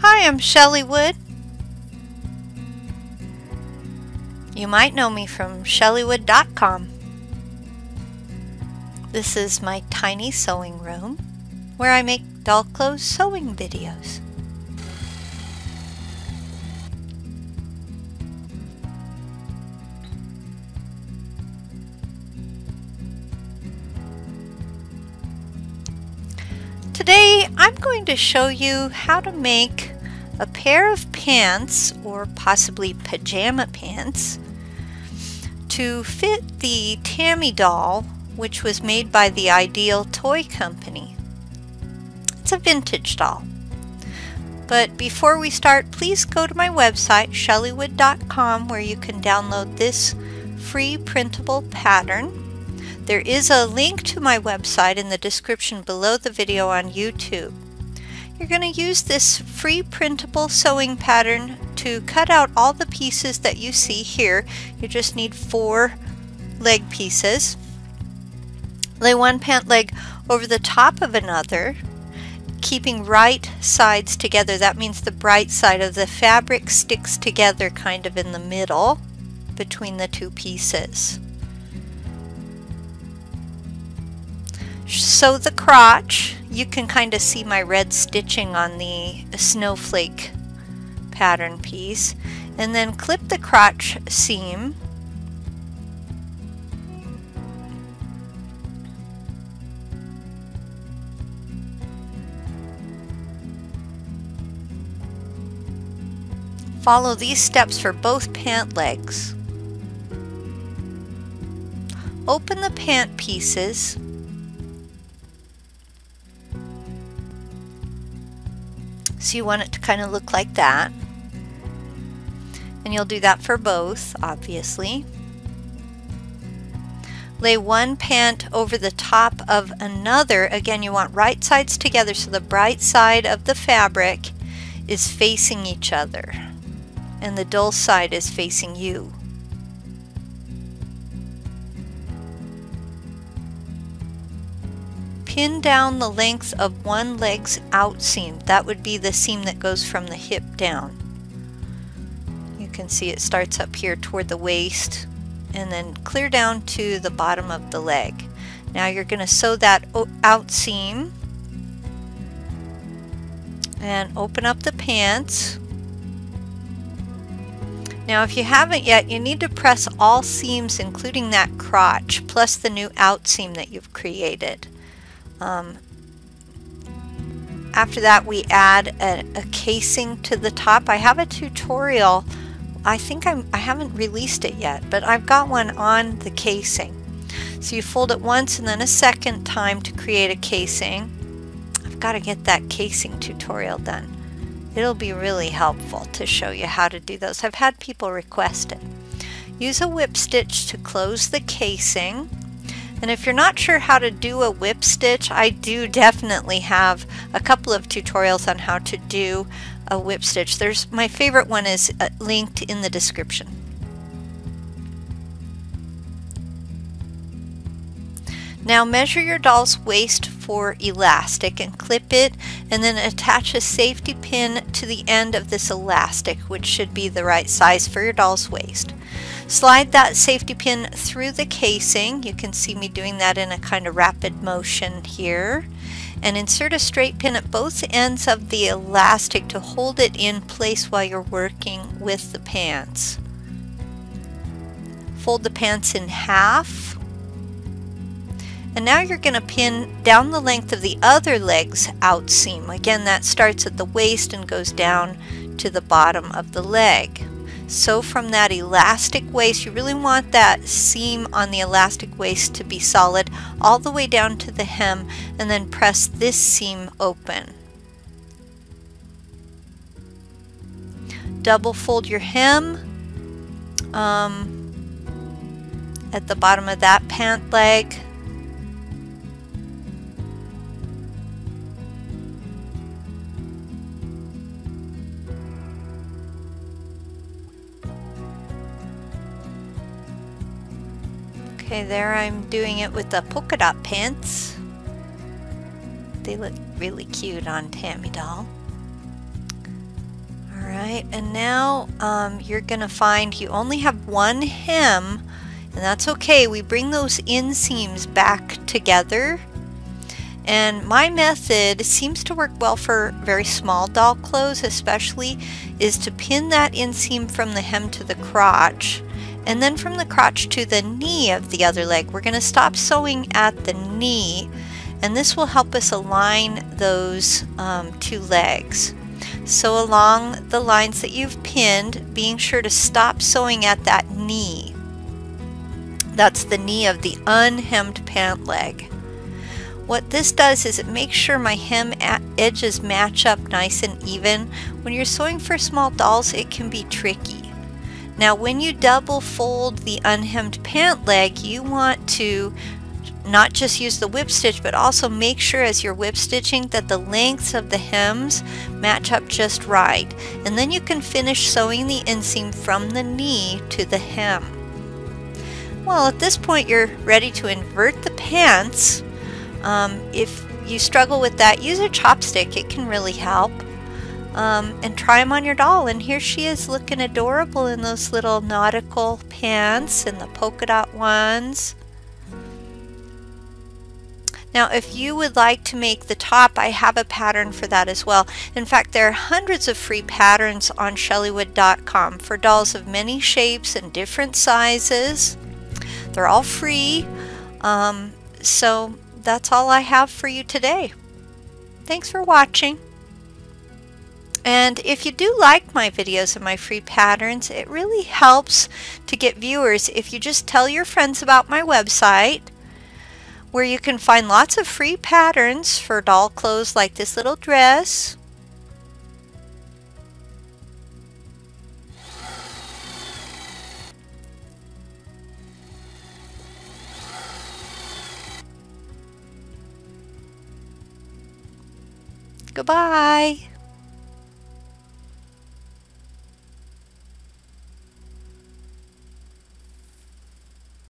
Hi, I'm Shelley Wood. You might know me from shelleywood.com. This is my tiny sewing room where I make doll clothes sewing videos. Today I'm going to show you how to make a pair of pants, or possibly pajama pants, to fit the Tammy doll, which was made by the Ideal Toy Company. It's a vintage doll. But before we start, please go to my website, shelleywood.com, where you can download this free printable pattern. There is a link to my website in the description below the video on YouTube. You're going to use this free printable sewing pattern to cut out all the pieces that you see here. You just need 4 leg pieces. Lay one pant leg over the top of another, keeping right sides together. That means the bright side of the fabric sticks together kind of in the middle between the 2 pieces. Sew the crotch. You can kind of see my red stitching on the snowflake pattern piece, and then clip the crotch seam. Follow these steps for both pant legs. Open the pant pieces. So you want it to kind of look like that. And you'll do that for both, obviously. Lay one pant over the top of another. Again, you want right sides together so the bright side of the fabric is facing each other and the dull side is facing you. Pin down the length of one leg's outseam. That would be the seam that goes from the hip down. You can see it starts up here toward the waist and then clear down to the bottom of the leg. Now you're going to sew that outseam and open up the pants. Now if you haven't yet, you need to press all seams, including that crotch, plus the new outseam that you've created. After that, we add a casing to the top. I have a tutorial. I think I haven't released it yet, but I've got one on the casing. So you fold it once and then a second time to create a casing. I've got to get that casing tutorial done. It'll be really helpful to show you how to do those. I've had people request it. Use a whip stitch to close the casing. And if you're not sure how to do a whip stitch, I do definitely have a couple of tutorials on how to do a whip stitch. My favorite one is linked in the description. Now measure your doll's waist for elastic and clip it, and then attach a safety pin to the end of this elastic, which should be the right size for your doll's waist. Slide that safety pin through the casing. You can see me doing that in a kind of rapid motion here. And insert a straight pin at both ends of the elastic to hold it in place while you're working with the pants. Fold the pants in half. And now you're going to pin down the length of the other leg's outseam. Again, that starts at the waist and goes down to the bottom of the leg. So from that elastic waist, you really want that seam on the elastic waist to be solid all the way down to the hem, and then press this seam open. Double fold your hem at the bottom of that pant leg. Okay, there I'm doing it with the polka dot pants. They look really cute on Tammy doll. Alright, and now you're going to find you only have one hem, and that's okay. We bring those inseams back together. And my method seems to work well for very small doll clothes especially, is to pin that inseam from the hem to the crotch, and then from the crotch to the knee of the other leg. We're going to stop sewing at the knee, and this will help us align those two legs. So along the lines that you've pinned, being sure to stop sewing at that knee. That's the knee of the unhemmed pant leg. What this does is it makes sure my hem edges match up nice and even. When you're sewing for small dolls, it can be tricky. Now when you double fold the unhemmed pant leg, you want to not just use the whip stitch, but also make sure as you're whip stitching that the lengths of the hems match up just right. And then you can finish sewing the inseam from the knee to the hem. Well, at this point you're ready to invert the pants. If you struggle with that, use a chopstick. It can really help. And try them on your doll. And here she is looking adorable in those little nautical pants and the polka dot ones. Now, if you would like to make the top, I have a pattern for that as well. In fact, there are hundreds of free patterns on Shellywood.com for dolls of many shapes and different sizes. They're all free. So that's all I have for you today. Thanks for watching. And if you do like my videos and my free patterns, it really helps to get viewers if you just tell your friends about my website, where you can find lots of free patterns for doll clothes like this little dress. Goodbye.